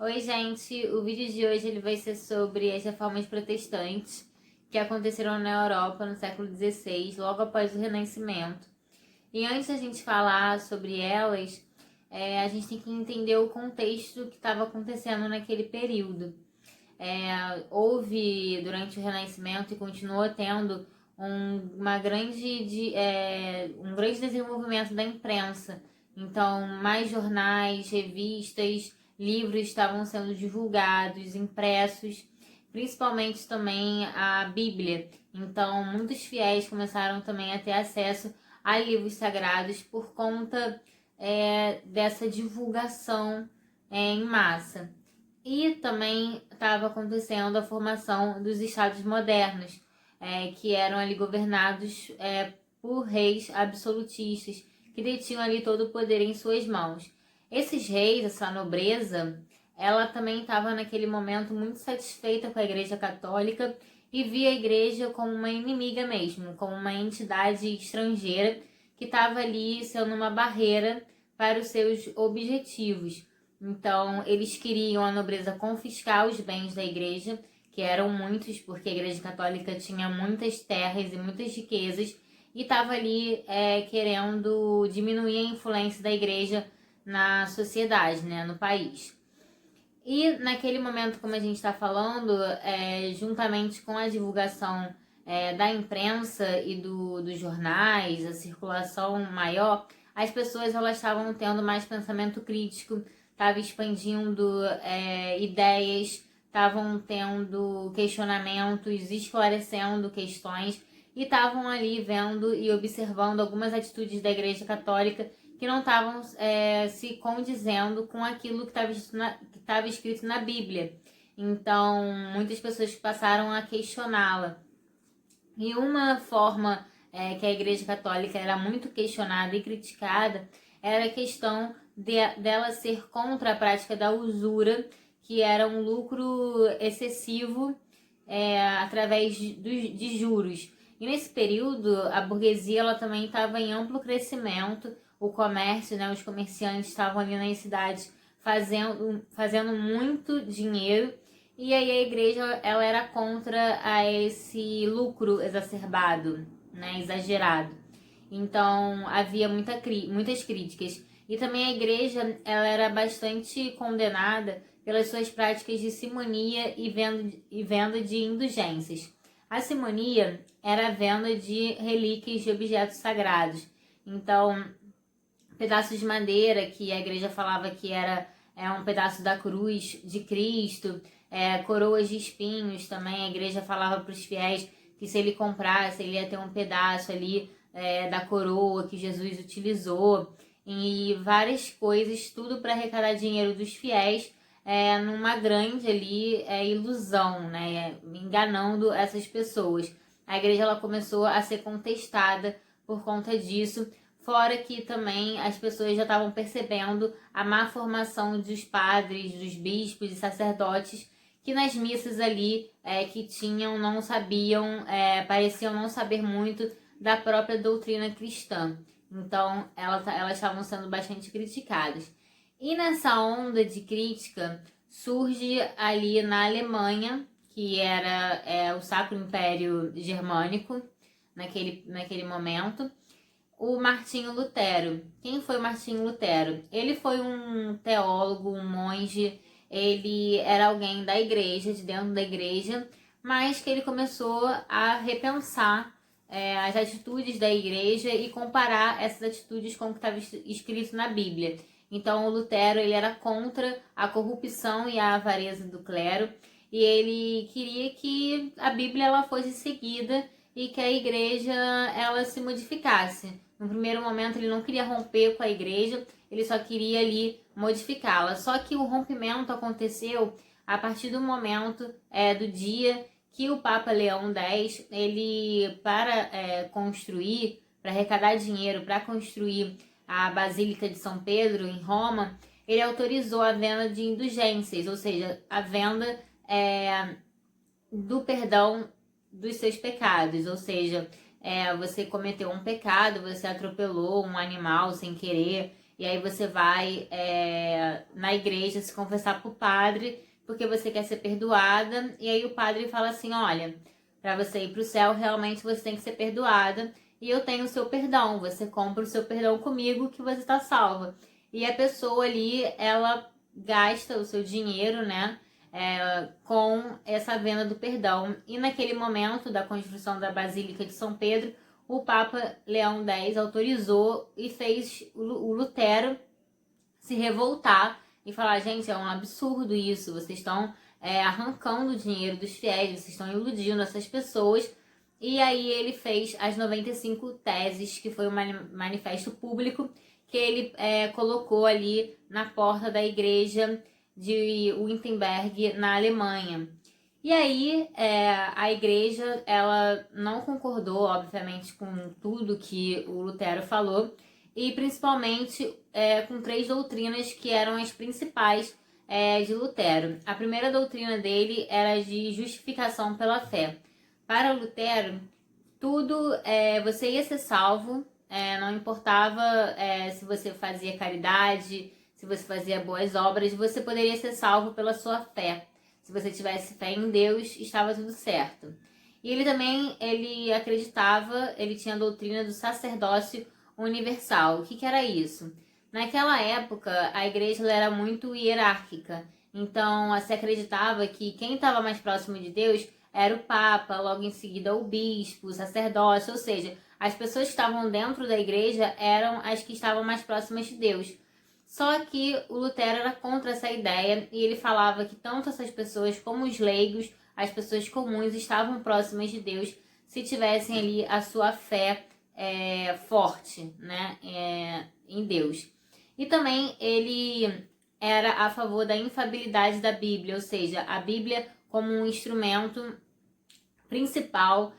Oi, gente! O vídeo de hoje ele vai ser sobre as reformas protestantes que aconteceram na Europa no século XVI, logo após o Renascimento. E antes da gente falar sobre elas, a gente tem que entender o contexto que estava acontecendo naquele período. Houve, durante o Renascimento, e continuou tendo um grande desenvolvimento da imprensa. Então, mais jornais, revistas, livros estavam sendo divulgados, impressos, principalmente também a Bíblia. Então, muitos fiéis começaram também a ter acesso a livros sagrados por conta dessa divulgação em massa. E também estava acontecendo a formação dos estados modernos, que eram ali governados por reis absolutistas, que detinham ali todo o poder em suas mãos. Esses reis, essa nobreza, ela também estava naquele momento muito satisfeita com a Igreja Católica e via a Igreja como uma inimiga mesmo, como uma entidade estrangeira que estava ali sendo uma barreira para os seus objetivos. Então, eles queriam a nobreza confiscar os bens da igreja, que eram muitos, porque a Igreja Católica tinha muitas terras e muitas riquezas, e estava ali querendo diminuir a influência da igreja na sociedade, né, no país. E naquele momento, como a gente está falando, juntamente com a divulgação da imprensa e dos jornais, a circulação maior, as pessoas elas estavam tendo mais pensamento crítico, estavam expandindo ideias, estavam tendo questionamentos, esclarecendo questões e estavam ali vendo e observando algumas atitudes da Igreja Católica que não estavam se condizendo com aquilo que estava escrito na Bíblia. Então, muitas pessoas passaram a questioná-la. E uma forma que a Igreja Católica era muito questionada e criticada era a questão dela ser contra a prática da usura, que era um lucro excessivo através de juros. E nesse período, a burguesia ela também estava em amplo crescimento, o comércio, né, os comerciantes estavam ali nas cidades fazendo muito dinheiro, e aí a igreja ela era contra a esse lucro exacerbado, né, exagerado. Então havia muitas críticas. E também a igreja ela era bastante condenada pelas suas práticas de simonia e venda de indulgências. A simonia era a venda de relíquias de objetos sagrados. Então, pedaços de madeira que a igreja falava que era um pedaço da cruz de Cristo, coroas de espinhos também, a igreja falava para os fiéis que se ele comprasse, ele ia ter um pedaço ali da coroa que Jesus utilizou, e várias coisas, tudo para arrecadar dinheiro dos fiéis, numa grande ali ilusão, né, enganando essas pessoas. A igreja ela começou a ser contestada por conta disso, fora que também as pessoas já estavam percebendo a má formação dos padres, dos bispos e sacerdotes, que nas missas ali que tinham não sabiam, pareciam não saber muito da própria doutrina cristã. Então elas estavam sendo bastante criticadas. E nessa onda de crítica surge ali na Alemanha, que era o Sacro Império Germânico naquele momento, o Martinho Lutero. Quem foi o Martinho Lutero? Ele foi um teólogo, um monge, ele era alguém da igreja, de dentro da igreja, mas que ele começou a repensar as atitudes da igreja e comparar essas atitudes com o que estava escrito na Bíblia. Então, o Lutero ele era contra a corrupção e a avareza do clero, e ele queria que a Bíblia ela fosse seguida e que a igreja ela se modificasse. No primeiro momento ele não queria romper com a igreja, ele só queria ali modificá-la. Só que o rompimento aconteceu a partir do momento do dia que o Papa Leão X, ele para construir, para arrecadar dinheiro, para construir a Basílica de São Pedro em Roma, ele autorizou a venda de indulgências, ou seja, a venda do perdão dos seus pecados, ou seja, você cometeu um pecado, você atropelou um animal sem querer, e aí você vai na igreja se confessar pro padre, porque você quer ser perdoada, e aí o padre fala assim, olha, para você ir pro céu, realmente você tem que ser perdoada, e eu tenho o seu perdão, você compra o seu perdão comigo que você está salva. E a pessoa ali, ela gasta o seu dinheiro, né, com essa venda do perdão. E naquele momento da construção da Basílica de São Pedro, o Papa Leão X autorizou e fez o Lutero se revoltar e falar, gente, é um absurdo isso, vocês estão arrancando o dinheiro dos fiéis, vocês estão iludindo essas pessoas. E aí ele fez as 95 teses, que foi um manifesto público, que ele colocou ali na porta da igreja de Wittenberg, na Alemanha. E aí a igreja, ela não concordou, obviamente, com tudo que o Lutero falou, e principalmente com 3 doutrinas que eram as principais de Lutero. A primeira doutrina dele era de justificação pela fé. Para Lutero, tudo, você ia ser salvo, não importava se você fazia caridade, se você fazia boas obras, você poderia ser salvo pela sua fé. Se você tivesse fé em Deus, estava tudo certo. E ele também, ele acreditava, ele tinha a doutrina do sacerdócio universal. O que era isso? Naquela época, a igreja era muito hierárquica. Então, se acreditava que quem estava mais próximo de Deus era o Papa, logo em seguida o Bispo, o sacerdócio, ou seja, as pessoas que estavam dentro da igreja eram as que estavam mais próximas de Deus. Só que o Lutero era contra essa ideia e ele falava que tanto essas pessoas como os leigos, as pessoas comuns, estavam próximas de Deus se tivessem ali a sua fé forte, né, em Deus. E também ele era a favor da infalibilidade da Bíblia, ou seja, a Bíblia como um instrumento principal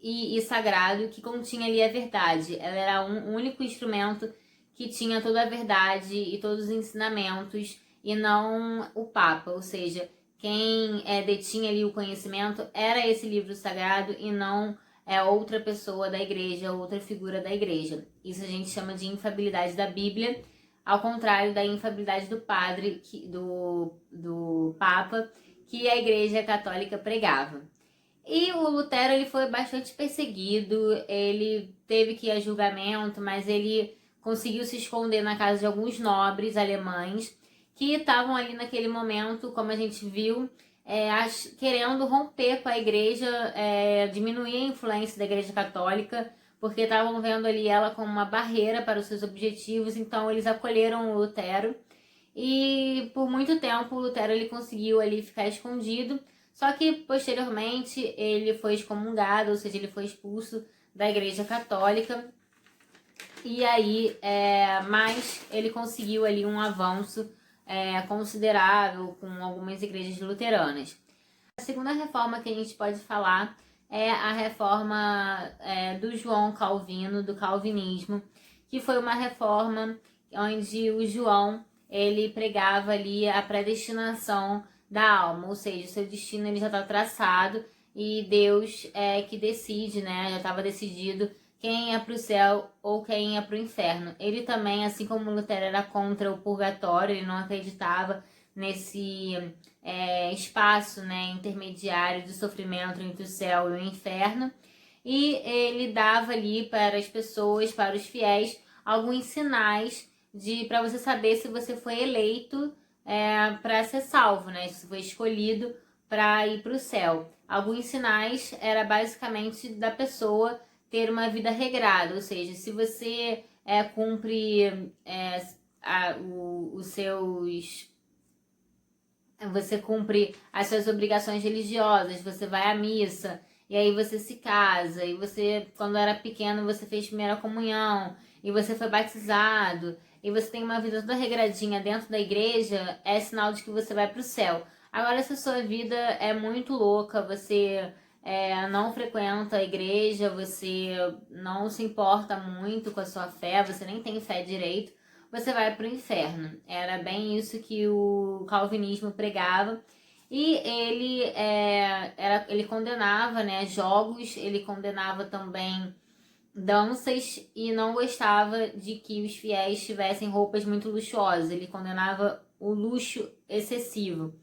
e sagrado que continha ali a verdade. Ela era um único instrumento que tinha toda a verdade e todos os ensinamentos, e não o Papa, ou seja, quem detinha ali o conhecimento era esse livro sagrado e não outra pessoa da igreja, outra figura da igreja. Isso a gente chama de infalibilidade da Bíblia, ao contrário da infalibilidade do padre, do Papa, que a igreja católica pregava. E o Lutero, ele foi bastante perseguido, ele teve que ir a julgamento, mas ele conseguiu se esconder na casa de alguns nobres alemães que estavam ali naquele momento, como a gente viu, querendo romper com a igreja, diminuir a influência da igreja católica, porque estavam vendo ali ela como uma barreira para os seus objetivos, então eles acolheram o Lutero. E por muito tempo o Lutero ele conseguiu ali ficar escondido, só que posteriormente ele foi excomungado, ou seja, ele foi expulso da igreja católica. E aí, mas ele conseguiu ali um avanço considerável com algumas igrejas luteranas. A segunda reforma que a gente pode falar é a reforma do João Calvino, do calvinismo, que foi uma reforma onde o João ele pregava ali a predestinação da alma, ou seja, o seu destino ele já está traçado e Deus é que decide, né? Já estava decidido quem ia para o céu ou quem ia para o inferno. Ele também, assim como Lutero era contra o purgatório, ele não acreditava nesse espaço, né, intermediário de sofrimento entre o céu e o inferno. E ele dava ali para as pessoas, para os fiéis, alguns sinais para você saber se você foi eleito para ser salvo, né? Se foi escolhido para ir para o céu. Alguns sinais era basicamente da pessoa ter uma vida regrada, ou seja, se você cumpre os seus... Você cumpre as suas obrigações religiosas, você vai à missa, e aí você se casa, e você, quando era pequeno, você fez primeira comunhão, e você foi batizado, e você tem uma vida toda regradinha dentro da igreja, é sinal de que você vai para o céu. Agora, se a sua vida é muito louca, você não frequenta a igreja, você não se importa muito com a sua fé, você nem tem fé direito, você vai para o inferno. Era bem isso que o calvinismo pregava. E ele condenava, né, jogos, ele condenava também danças e não gostava de que os fiéis tivessem roupas muito luxuosas. Ele condenava o luxo excessivo.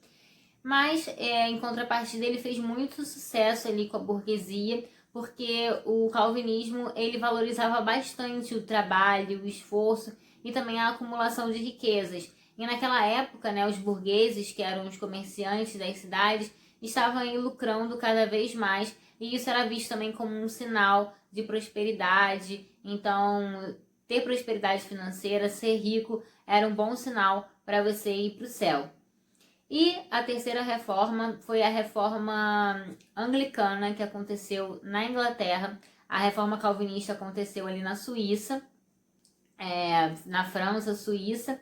Mas, em contrapartida, ele fez muito sucesso ali com a burguesia, porque o calvinismo ele valorizava bastante o trabalho, o esforço e também a acumulação de riquezas. E naquela época, né, os burgueses, que eram os comerciantes das cidades, estavam aí lucrando cada vez mais, e isso era visto também como um sinal de prosperidade. Então, ter prosperidade financeira, ser rico, era um bom sinal para você ir para o céu. E a terceira reforma foi a reforma anglicana, que aconteceu na Inglaterra. A reforma calvinista aconteceu ali na Suíça, na França, Suíça.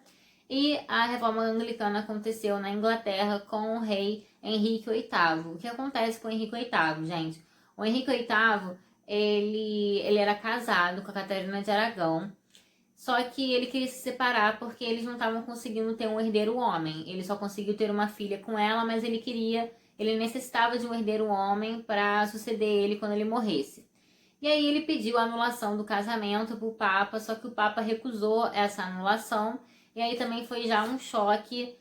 E a reforma anglicana aconteceu na Inglaterra com o rei Henrique VIII. O que acontece com o Henrique VIII, gente? O Henrique VIII, ele era casado com a Catarina de Aragão. Só que ele queria se separar porque eles não estavam conseguindo ter um herdeiro homem. Ele só conseguiu ter uma filha com ela, mas ele necessitava de um herdeiro homem para suceder ele quando ele morresse. E aí ele pediu a anulação do casamento para o Papa, só que o Papa recusou essa anulação. E aí também foi já um choque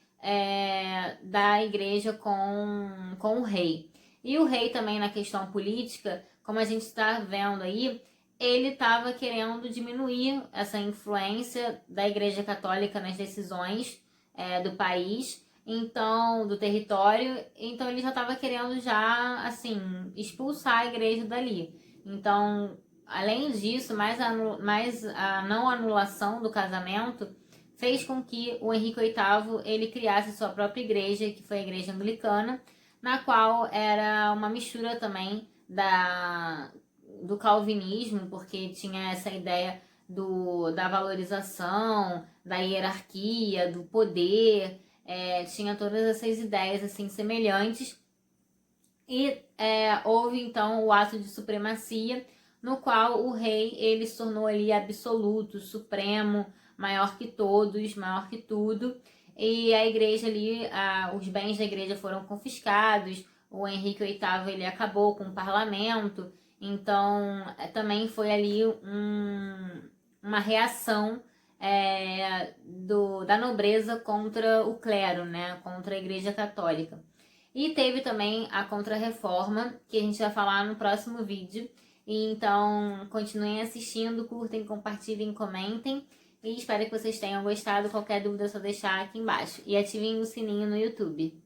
da igreja com o rei. E o rei também na questão política, como a gente está vendo aí, ele estava querendo diminuir essa influência da Igreja Católica nas decisões do país, então do território, então ele já estava querendo já assim expulsar a igreja dali. Então, além disso, mais a não anulação do casamento fez com que o Henrique VIII ele criasse sua própria igreja, que foi a Igreja Anglicana, na qual era uma mistura também do calvinismo, porque tinha essa ideia da valorização, da hierarquia, do poder, tinha todas essas ideias assim semelhantes. E houve então o ato de supremacia, no qual o rei ele se tornou ali absoluto, supremo, maior que todos, maior que tudo. E a igreja ali, os bens da igreja foram confiscados. O Henrique VIII ele acabou com o parlamento. Então também foi ali uma reação da nobreza contra o clero, né? Contra a igreja católica. E teve também a Contra-Reforma, que a gente vai falar no próximo vídeo. E então, continuem assistindo, curtem, compartilhem, comentem. E espero que vocês tenham gostado. Qualquer dúvida é só deixar aqui embaixo. E ativem o sininho no YouTube.